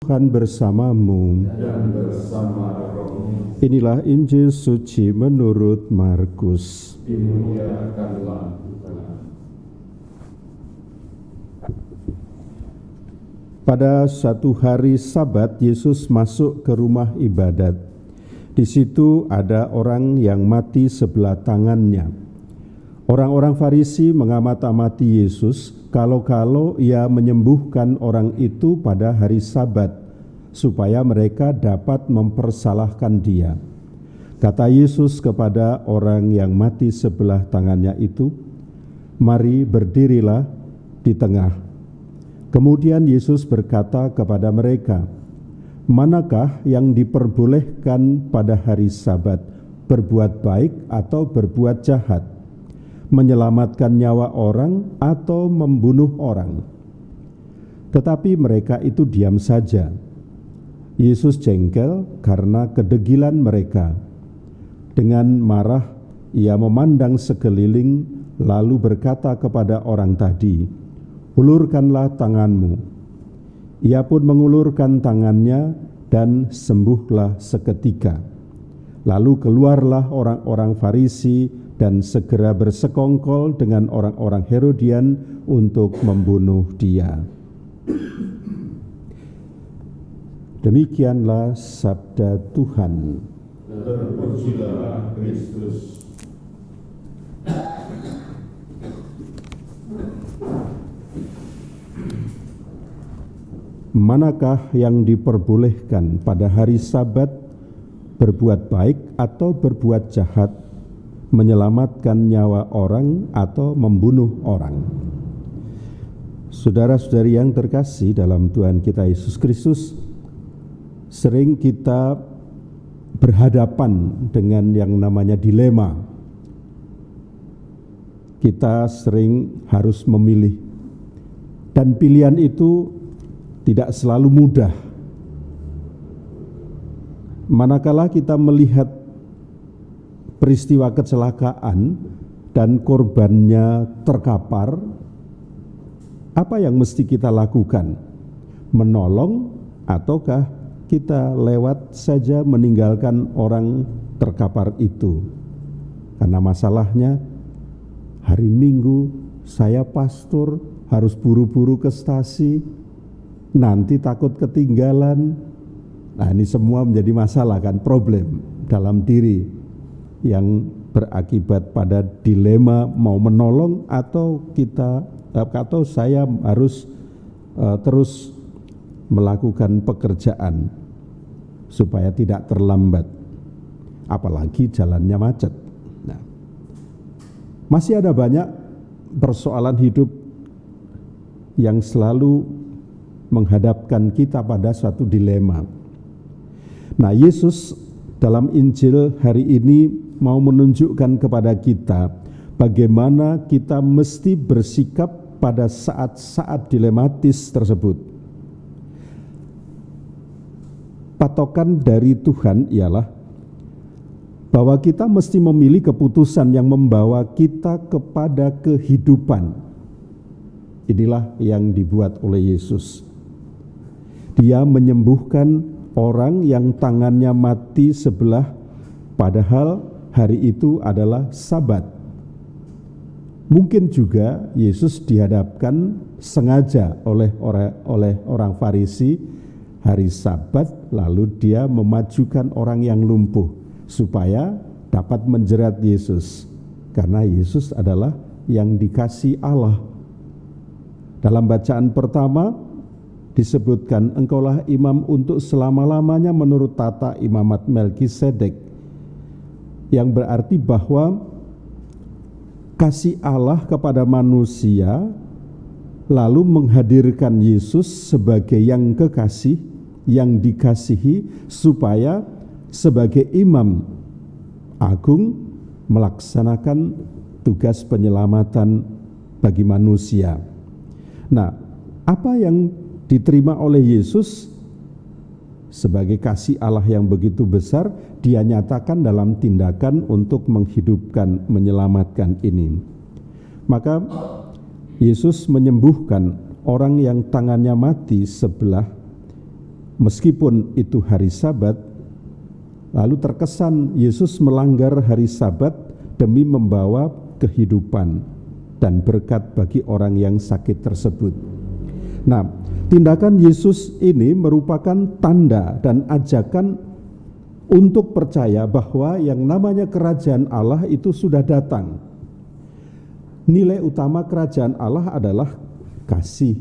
Tuhan bersamamu. Dan bersama rohmu. Inilah Injil suci menurut Markus. Dimuliakanlah Tuhan. Pada suatu hari Sabat, Yesus masuk ke rumah ibadat. Di situ ada orang yang mati sebelah tangannya. Orang-orang Farisi mengamat-amati Yesus, kalau-kalau ia menyembuhkan orang itu pada hari Sabat, supaya mereka dapat mempersalahkan dia. Kata Yesus kepada orang yang mati sebelah tangannya itu, "Mari berdirilah di tengah." Kemudian Yesus berkata kepada mereka, "Manakah yang diperbolehkan pada hari Sabat, berbuat baik atau berbuat jahat, menyelamatkan nyawa orang atau membunuh orang?" Tetapi mereka itu diam saja. Yesus jengkel karena kedegilan mereka. Dengan marah, ia memandang sekeliling, lalu berkata kepada orang tadi, "Ulurkanlah tanganmu." Ia pun mengulurkan tangannya dan sembuhlah seketika. Lalu keluarlah orang-orang Farisi dan segera bersekongkol dengan orang-orang Herodian untuk membunuh dia. Demikianlah sabda Tuhan. Terpujilah Kristus. Manakah yang diperbolehkan pada hari Sabat, berbuat baik atau berbuat jahat, menyelamatkan nyawa orang atau membunuh orang? Saudara-saudari yang terkasih dalam Tuhan kita Yesus Kristus, sering kita berhadapan dengan yang namanya dilema. Kita sering harus memilih, dan pilihan itu tidak selalu mudah. Manakala kita melihat peristiwa kecelakaan dan korbannya terkapar, apa yang mesti kita lakukan? Menolong ataukah kita lewat saja meninggalkan orang terkapar itu? Karena masalahnya, hari Minggu saya pastor harus buru-buru ke stasi, nanti takut ketinggalan. Nah, ini semua menjadi masalah kan, problem dalam diri yang berakibat pada dilema mau menolong atau saya harus terus melakukan pekerjaan supaya tidak terlambat, apalagi jalannya macet. Nah, masih ada banyak persoalan hidup yang selalu menghadapkan kita pada suatu dilema. Nah, Yesus dalam Injil hari ini mau menunjukkan kepada kita bagaimana kita mesti bersikap pada saat-saat dilematis tersebut. Patokan dari Tuhan ialah bahwa kita mesti memilih keputusan yang membawa kita kepada kehidupan. Inilah yang dibuat oleh Yesus. Dia menyembuhkan orang yang tangannya mati sebelah, padahal hari itu adalah Sabat. Mungkin juga Yesus dihadapkan sengaja oleh orang Farisi hari Sabat, lalu dia memajukan orang yang lumpuh supaya dapat menjerat Yesus, karena Yesus adalah yang dikasih Allah. Dalam bacaan pertama disebutkan, "Engkaulah imam untuk selama-lamanya menurut tata imamat Melkisedek," yang berarti bahwa kasih Allah kepada manusia lalu menghadirkan Yesus sebagai yang kekasih, yang dikasihi, supaya sebagai imam agung melaksanakan tugas penyelamatan bagi manusia. Nah, apa yang diterima oleh Yesus sebagai kasih Allah yang begitu besar, dia nyatakan dalam tindakan untuk menghidupkan, menyelamatkan ini. Maka Yesus menyembuhkan orang yang tangannya mati sebelah meskipun itu hari Sabat, lalu terkesan Yesus melanggar hari Sabat demi membawa kehidupan dan berkat bagi orang yang sakit tersebut. Nah, tindakan Yesus ini merupakan tanda dan ajakan untuk percaya bahwa yang namanya kerajaan Allah itu sudah datang. Nilai utama kerajaan Allah adalah kasih,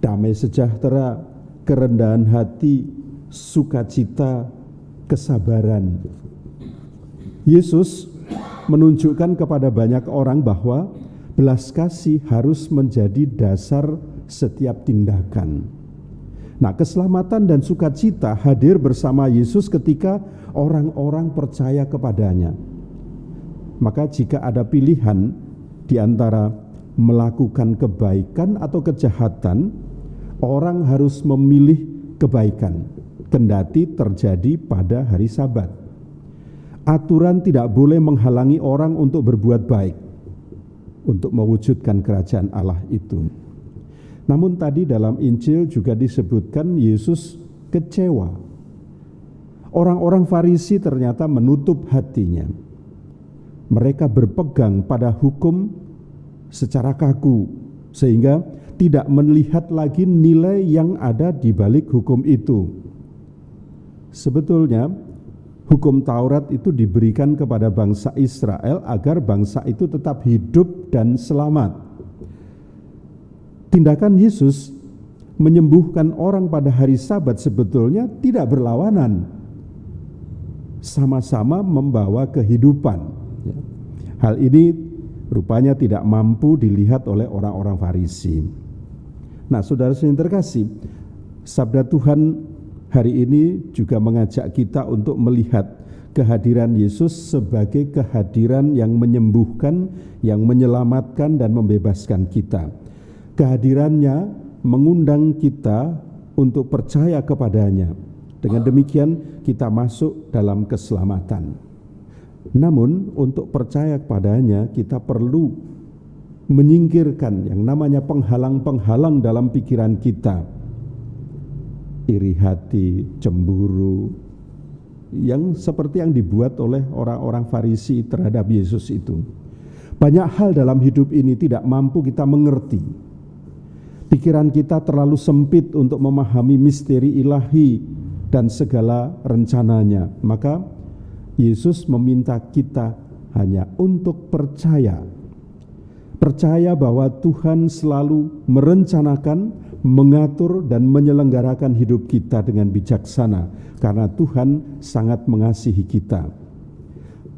damai sejahtera, kerendahan hati, sukacita, kesabaran. Yesus menunjukkan kepada banyak orang bahwa belas kasih harus menjadi dasar setiap tindakan. Nah, keselamatan dan sukacita hadir bersama Yesus ketika orang-orang percaya kepadanya. Maka jika ada pilihan di antara melakukan kebaikan atau kejahatan, orang harus memilih kebaikan, kendati terjadi pada hari Sabat. Aturan tidak boleh menghalangi orang untuk berbuat baik, untuk mewujudkan kerajaan Allah itu. Namun tadi dalam Injil juga disebutkan Yesus kecewa. Orang-orang Farisi ternyata menutup hatinya. Mereka berpegang pada hukum secara kaku, sehingga tidak melihat lagi nilai yang ada di balik hukum itu. Sebetulnya hukum Taurat itu diberikan kepada bangsa Israel agar bangsa itu tetap hidup dan selamat. Tindakan Yesus menyembuhkan orang pada hari Sabat sebetulnya tidak berlawanan, sama-sama membawa kehidupan. Hal ini rupanya tidak mampu dilihat oleh orang-orang Farisi. Nah, saudara-saudara yang terkasih, sabda Tuhan hari ini juga mengajak kita untuk melihat kehadiran Yesus sebagai kehadiran yang menyembuhkan, yang menyelamatkan dan membebaskan kita. Kehadirannya mengundang kita untuk percaya kepadanya. Dengan demikian kita masuk dalam keselamatan. Namun untuk percaya kepadanya kita perlu menyingkirkan yang namanya penghalang-penghalang dalam pikiran kita. Iri hati, cemburu, yang seperti yang dibuat oleh orang-orang Farisi terhadap Yesus itu. Banyak hal dalam hidup ini tidak mampu kita mengerti. Pikiran kita terlalu sempit untuk memahami misteri ilahi dan segala rencananya. Maka Yesus meminta kita hanya untuk percaya. Percaya bahwa Tuhan selalu merencanakan, mengatur dan menyelenggarakan hidup kita dengan bijaksana karena Tuhan sangat mengasihi kita.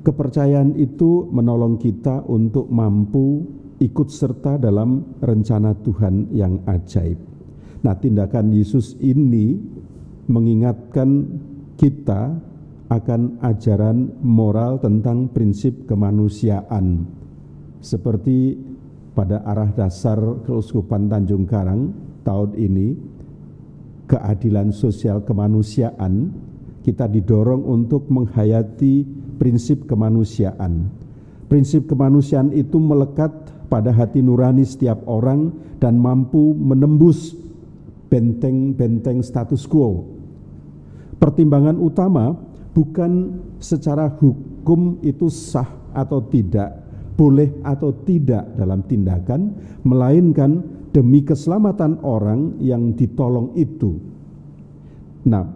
Kepercayaan itu menolong kita untuk mampu ikut serta dalam rencana Tuhan yang ajaib. Nah, tindakan Yesus ini mengingatkan kita akan ajaran moral tentang prinsip kemanusiaan. Seperti pada arah dasar Keuskupan Tanjung Karang tahun ini, keadilan sosial kemanusiaan, kita didorong untuk menghayati prinsip kemanusiaan. Prinsip kemanusiaan itu melekat pada hati nurani setiap orang dan mampu menembus benteng-benteng status quo. Pertimbangan utama bukan secara hukum itu sah atau tidak, boleh atau tidak dalam tindakan, melainkan demi keselamatan orang yang ditolong itu. Nah,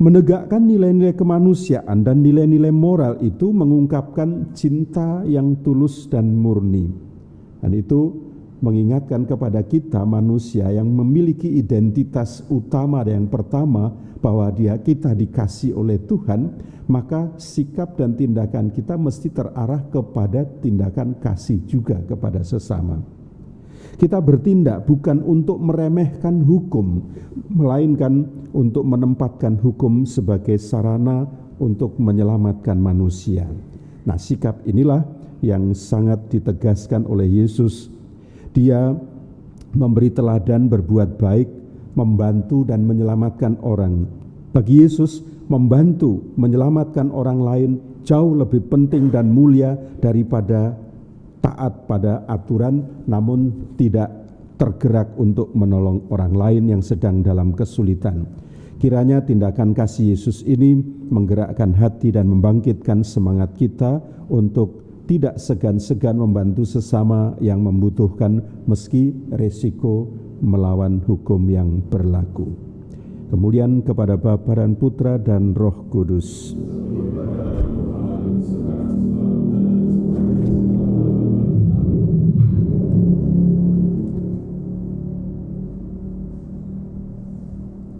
menegakkan nilai-nilai kemanusiaan dan nilai-nilai moral itu mengungkapkan cinta yang tulus dan murni. Dan itu mengingatkan kepada kita manusia yang memiliki identitas utama dan yang pertama bahwa kita dikasihi oleh Tuhan, maka sikap dan tindakan kita mesti terarah kepada tindakan kasih juga kepada sesama. Kita bertindak bukan untuk meremehkan hukum, melainkan untuk menempatkan hukum sebagai sarana untuk menyelamatkan manusia. Nah, sikap inilah yang sangat ditegaskan oleh Yesus. Dia memberi teladan berbuat baik, membantu dan menyelamatkan orang. Bagi Yesus, membantu, menyelamatkan orang lain jauh lebih penting dan mulia daripada taat pada aturan, namun tidak tergerak untuk menolong orang lain yang sedang dalam kesulitan. Kiranya tindakan kasih Yesus ini menggerakkan hati dan membangkitkan semangat kita untuk tidak segan-segan membantu sesama yang membutuhkan meski resiko melawan hukum yang berlaku. Kemuliaan kepada Bapa dan Putra dan Roh Kudus.